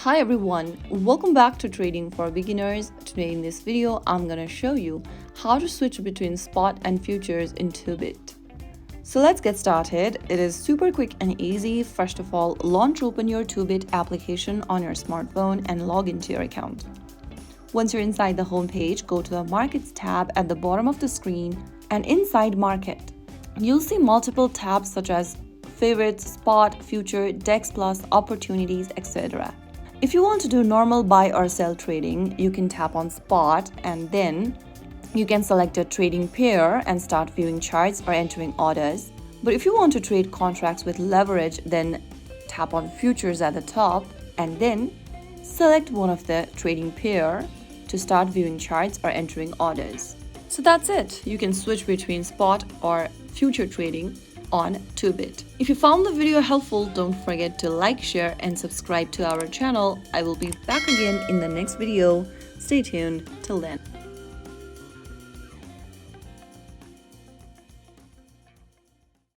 Hi everyone, welcome back to Trading for Beginners. Today in this video, I'm gonna show you how to switch between spot and futures in Toobit. So let's get started. It is super quick and easy. First of all, launch open your Toobit application on your smartphone and log into your account. Once you're inside the home page, go to the Markets tab at the bottom of the screen, and inside Market, you'll see multiple tabs such as Favorites, Spot, Future, Dex Plus, Opportunities, etc. If you want to do normal buy or sell trading, you can tap on Spot and then you can select a trading pair and start viewing charts or entering orders. But if you want to trade contracts with leverage, then tap on Futures at the top and then select one of the trading pair to start viewing charts or entering orders. So that's it. You can switch between spot or future trading on Toobit. If you found the video helpful, don't forget to like, share and subscribe to our channel. I will be back again in the next video. Stay tuned till then.